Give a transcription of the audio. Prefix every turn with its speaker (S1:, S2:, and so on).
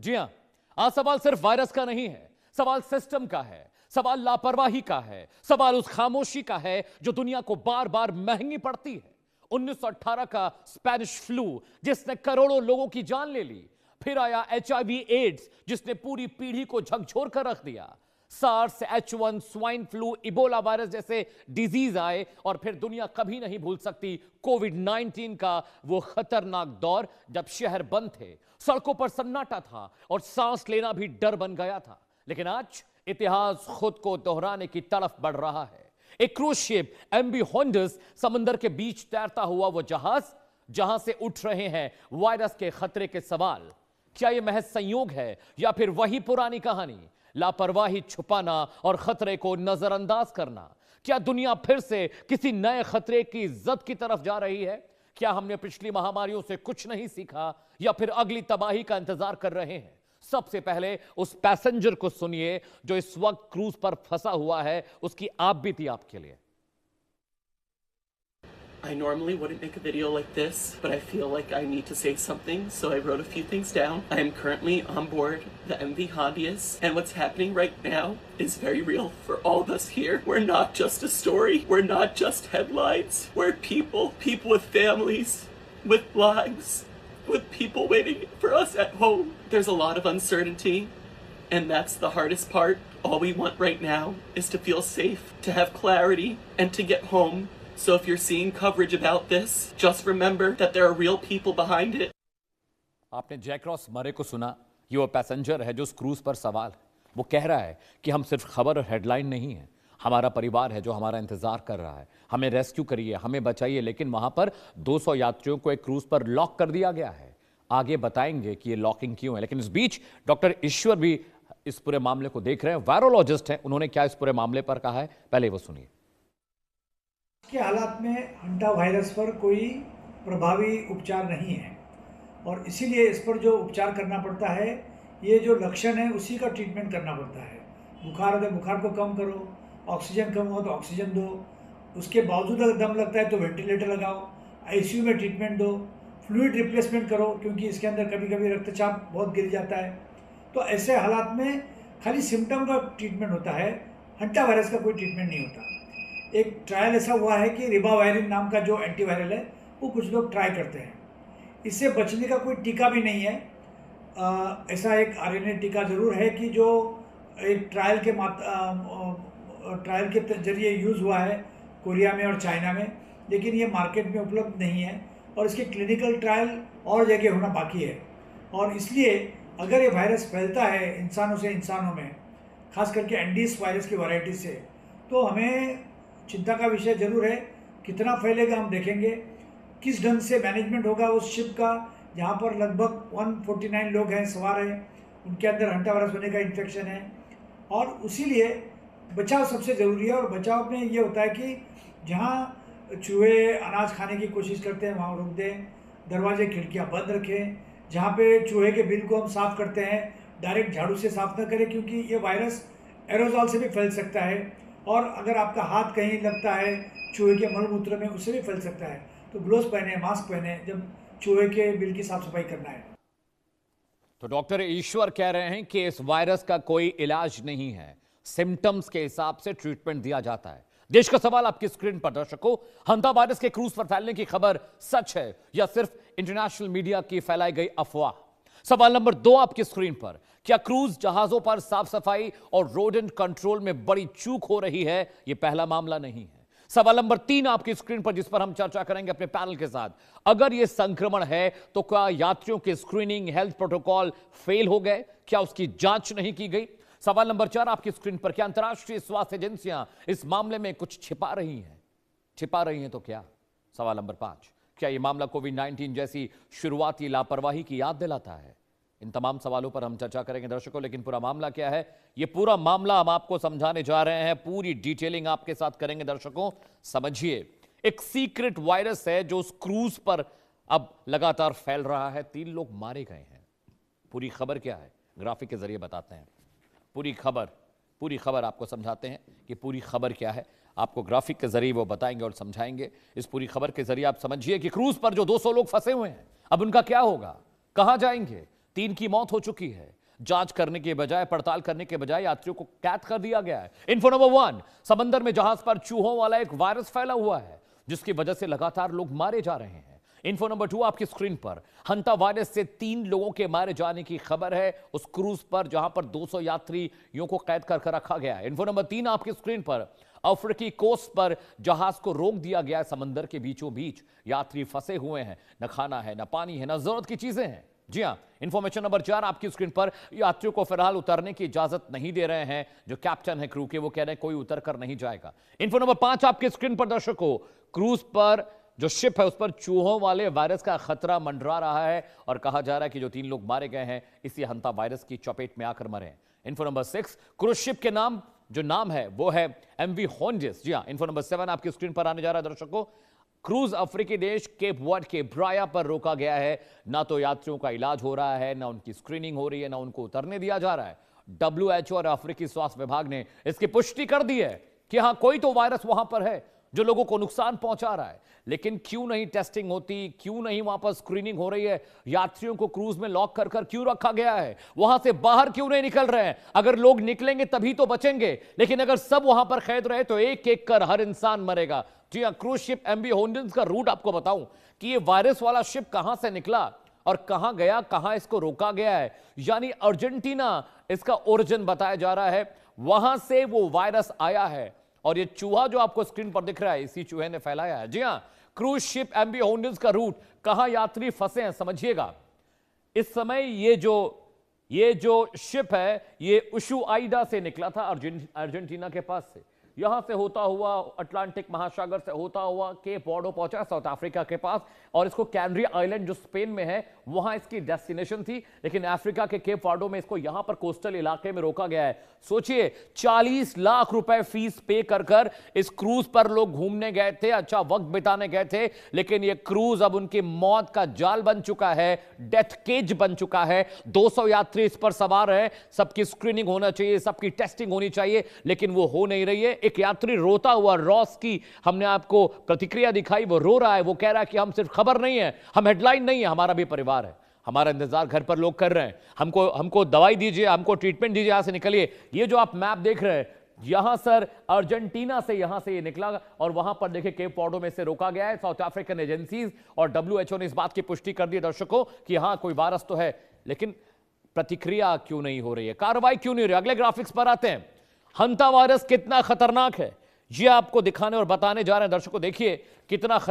S1: जी हां, आज सवाल सिर्फ वायरस का नहीं है, सवाल सिस्टम का है, सवाल लापरवाही का है, सवाल उस खामोशी का है जो दुनिया को बार बार महंगी पड़ती है। 1918 का स्पेनिश फ्लू जिसने करोड़ों लोगों की जान ले ली, फिर आया HIV एड्स जिसने पूरी पीढ़ी को झकझोर कर रख दिया, SARS, H1, swine flu, Ebola virus जैसे डिजीज आए और फिर दुनिया कभी नहीं भूल सकती कोविड-19 का वो खतरनाक दौर जब शहर बंद थे, सड़कों पर सन्नाटा था और सांस लेना भी डर बन गया था। लेकिन आज इतिहास खुद को दोहराने की तरफ बढ़ रहा है। एक क्रूज शिप MV होंडस समंदर के बीच तैरता हुआ वो जहाज जहां से उठ रहे हैं वायरस के खतरे के सवाल। क्या यह महज संयोग है या फिर वही पुरानी कहानी, लापरवाही, छुपाना और खतरे को नजरअंदाज करना? क्या दुनिया फिर से किसी नए खतरे की जद की तरफ जा रही है? क्या हमने पिछली महामारियों से कुछ नहीं सीखा या फिर अगली तबाही का इंतजार कर रहे हैं? सबसे पहले उस पैसेंजर को सुनिए जो इस वक्त क्रूज पर फंसा हुआ है, उसकी आप बीती आपके लिए।
S2: I normally wouldn't make a video like this, but I feel like I need to say something, so I wrote a few things down. I am currently on board the MV Hondius, and what's happening right now is very real for all of us here. We're not just a story. We're not just headlines. We're people with families, with lives, with people waiting for us at home. There's a lot of uncertainty, and that's the hardest part. All we want right now is to feel safe, to have clarity, and to get home. So if you're seeing coverage about this, just remember that there are real people behind it.
S1: आपने Jack Ross मरे को सुना? ये वो passenger है जो उस cruise पर सवाल है। वो कह रहा है कि हम सिर्फ खबर और हेडलाइन नहीं है, हमारा परिवार है जो हमारा इंतजार कर रहा है, हमें रेस्क्यू करिए, हमें बचाइए। लेकिन वहां पर 200 यात्रियों को एक क्रूज पर लॉक कर दिया गया है। आगे बताएंगे कि ये लॉकिंग क्यों है। लेकिन इस बीच डॉक्टर ईश्वर भी इस पूरे मामले को देख रहे हैं, वायरोलॉजिस्ट हैं। उन्होंने क्या इस पूरे मामले पर कहा है, पहले वो सुनिए।
S3: के हालात में हंटा वायरस पर कोई प्रभावी उपचार नहीं है और इसीलिए इस पर जो उपचार करना पड़ता है, ये जो लक्षण है उसी का ट्रीटमेंट करना पड़ता है। बुखार है तो बुखार को कम करो, ऑक्सीजन कम हो तो ऑक्सीजन दो, उसके बावजूद अगर दम लगता है तो वेंटिलेटर लगाओ, ICU में ट्रीटमेंट दो, फ्लूइड रिप्लेसमेंट करो क्योंकि इसके अंदर कभी कभी रक्तचाप बहुत गिर जाता है। तो ऐसे हालात में खाली सिम्टम का ट्रीटमेंट होता है, हंटा वायरस का कोई ट्रीटमेंट नहीं होता। एक ट्रायल ऐसा हुआ है कि रिबावायरिन नाम का जो एंटीवायरल है वो कुछ लोग ट्राई करते हैं। इससे बचने का कोई टीका भी नहीं है। ऐसा एक RNA टीका ज़रूर है कि जो एक ट्रायल के जरिए यूज़ हुआ है कोरिया में और चाइना में, लेकिन ये मार्केट में उपलब्ध नहीं है और इसके क्लिनिकल ट्रायल और जगह होना बाकी है। और इसलिए अगर ये वायरस फैलता है इंसानों से इंसानों में, खास करके एंडीस वायरस की वैरायटी से, तो हमें चिंता का विषय जरूर है। कितना फैलेगा हम देखेंगे, किस ढंग से मैनेजमेंट होगा उस शिप का, जहाँ पर लगभग 149 लोग हैं, सवार हैं, उनके अंदर हंटा वायरस होने का इन्फेक्शन है। और इसीलिए बचाव सबसे ज़रूरी है। और बचाव में ये होता है कि जहाँ चूहे अनाज खाने की कोशिश करते हैं वहाँ रोक दें, दरवाजे खिड़कियाँ बंद रखें। जहाँ पे चूहे के बिल को हम साफ़ करते हैं डायरेक्ट झाड़ू से साफ़ न करें क्योंकि ये वायरस एरोजॉल से भी फैल सकता है और अगर आपका हाथ कहीं लगता है चूहे के मलमूत्र में, उससे भी फैल सकता है। तो ग्लोव्स पहने, मास्क पहने जब चूहे के बिल की साफ सफाई करना है।
S1: तो डॉक्टर ईश्वर कह रहे हैं कि इस वायरस का कोई इलाज नहीं है, सिम्टम्स के हिसाब से ट्रीटमेंट दिया जाता है। देश का सवाल आपकी स्क्रीन पर दर्शकों, हंटा वायरस के क्रूज पर फैलने की खबर सच है या सिर्फ इंटरनेशनल मीडिया की फैलाई गई अफवाह? सवाल नंबर 2 आपकी स्क्रीन पर, क्या क्रूज जहाजों पर साफ सफाई और रोडेंट कंट्रोल में बड़ी चूक हो रही है? यह पहला मामला नहीं है। सवाल नंबर 3 आपकी स्क्रीन पर, जिस पर हम चर्चा करेंगे अपने पैनल के साथ, अगर यह संक्रमण है तो क्या यात्रियों के स्क्रीनिंग, हेल्थ प्रोटोकॉल फेल हो गए? क्या उसकी जांच नहीं की गई? सवाल नंबर 4 आपकी स्क्रीन पर, क्या अंतर्राष्ट्रीय स्वास्थ्य एजेंसियां इस मामले में कुछ छिपा रही हैं तो क्या? सवाल नंबर 5, क्या यह मामला कोविड-19 जैसी शुरुआती लापरवाही की याद दिलाता है? इन तमाम सवालों पर हम चर्चा करेंगे दर्शकों, लेकिन पूरा मामला क्या है, यह पूरा मामला हम आपको समझाने जा रहे हैं, पूरी डिटेलिंग आपके साथ करेंगे दर्शकों। समझिए, एक सीक्रेट वायरस है जो उस क्रूज पर अब लगातार फैल रहा है। 3 लोग मारे गए हैं। पूरी खबर क्या है, ग्राफिक के जरिए बताते हैं। पूरी खबर आपको समझाते हैं कि पूरी खबर क्या है। आपको ग्राफिक के जरिए वो बताएंगे और समझाएंगे। इस पूरी खबर के जरिए आप समझिए कि क्रूज पर जो 200 लोग फंसे हुए हैं, अब उनका क्या होगा, कहां जाएंगे, 3 की मौत हो चुकी है। जांच करने के बजाय, पड़ताल करने के बजाय यात्रियों को कैद कर दिया गया है। इन्फो नंबर 1, समंदर में जहाज पर चूहों वाला एक वायरस फैला हुआ है, जिसकी वजह से लगातार लोग मारे जा रहे हैं। इन्फो नंबर 2 आपकी स्क्रीन पर, हंता वायरस से 3 लोगों के मारे जाने की खबर है उस क्रूज पर जहां पर 200 यात्रियों को कैद कर रखा गया है। इन्फो नंबर 3 आपकी स्क्रीन पर, अफ्रीकी कोस्ट पर जहाज को रोक दिया गया है समंदर के बीचों बीच। यात्री फंसे हुए हैं, न खाना है, न पानी है, न जरूरत की चीजें हैं। जी हां, इंफॉर्मेशन नंबर 4 आपकी स्क्रीन पर, यात्रियों को फिलहाल उतरने की इजाजत नहीं दे रहे हैं। जो कैप्टन है क्रू के, वो कह रहे हैं कोई उतर कर नहीं जाएगा। इन्फो नंबर 5 आपकी स्क्रीन पर दर्शकों, क्रूज पर जो शिप है उस पर चूहों वाले वायरस का खतरा मंडरा रहा है और कहा जा रहा है कि जो 3 लोग मारे गए हैं इसी हंता वायरस की चपेट में आकर मरे हैं। इन्फो नंबर 6, क्रूज शिप के नाम है वो है एमवी हॉन्डिस। जी हां, इन्फो नंबर 7 आपकी स्क्रीन पर आने जा रहा है दर्शकों, क्रूज अफ्रीकी देश केप वर्ड के ब्राया पर रोका गया है। ना तो यात्रियों का इलाज हो रहा है, ना उनकी स्क्रीनिंग हो रही है, ना उनको उतरने दिया जा रहा है। WHO और अफ्रीकी स्वास्थ्य विभाग ने इसकी पुष्टि कर दी है कि हां, कोई तो वायरस वहां पर है जो लोगों को नुकसान पहुंचा रहा है। लेकिन क्यों नहीं टेस्टिंग होती, क्यों नहीं वहां पर स्क्रीनिंग हो रही है? यात्रियों को क्रूज में लॉक कर क्यों रखा गया है? वहां से बाहर क्यों नहीं निकल रहे हैं? अगर लोग निकलेंगे तभी तो बचेंगे, लेकिन अगर सब वहां पर कैद रहे तो एक एक कर हर इंसान मरेगा। जी हां, क्रूज शिप एमवी हॉन्डिस का रूट आपको बताऊं कि ये वायरस वाला शिप कहां से निकला और कहां गया, कहां इसको रोका गया है। यानी अर्जेंटीना इसका ओरिजिन बताया जा रहा है, वहां से वो वायरस आया है और ये चूहा जो आपको स्क्रीन पर दिख रहा है इसी चूहे ने फैलाया है। जी हां, क्रूज शिप एमवी हॉन्डिस का रूट, कहां यात्री फंसे हैं समझिएगा। इस समय ये जो शिप है ये उशुआइडा से निकला था अर्जेंटीना के पास से, यहां से होता हुआ अटलांटिक महासागर से होता हुआ केप वर्डो पहुंचा साउथ अफ्रीका के पास और इसको कैनरी आइलैंड जो स्पेन में है वहां इसकी डेस्टिनेशन थी। लेकिन अफ्रीका के केप वर्डो में इसको यहां पर कोस्टल इलाके में रोका गया है। सोचिए 40 लाख रुपए फीस पे कर इस क्रूज पर लोग घूमने गए थे, अच्छा वक्त बिताने गए थे, लेकिन ये क्रूज अब उनकी मौत का जाल बन चुका है, डेथ केज बन चुका है। 200 यात्री इस पर सवार है, सबकी स्क्रीनिंग होना चाहिए, सबकी टेस्टिंग होनी चाहिए, लेकिन वो हो नहीं रही है। एक यात्री रोता हुआ, रॉस की हमने आपको प्रतिक्रिया दिखाई, वो रो रहा है, वो कह रहा है कि हम सिर्फ खबर नहीं है, हम हेडलाइन नहीं है, हमारा भी परिवार है, हमारा इंतजार घर पर लोग कर रहे हैं, हमको दवाई दीजिए, हमको ट्रीटमेंट दीजिए, यहां से निकलिए। ये जो आप मैप देख रहे हैं, यहां सर अर्जेंटीना से यहां से ये निकला और वहां पर देखिए केप वर्डो में से रोका गया है। साउथ अफ्रीकन एजेंसीज और WHO ने इस बात की पुष्टि कर दी दर्शकों कि हां कोई वायरस तो है, लेकिन प्रतिक्रिया क्यों नहीं हो रही है, कार्रवाई क्यों नहीं हो रही है? अगले ग्राफिक्स पर आते हैं। हंता वायरस कितना खतरनाक है ये आपको दिखाने और बताने जा रहे हैं दर्शकों। देखिए कितना खतरनाक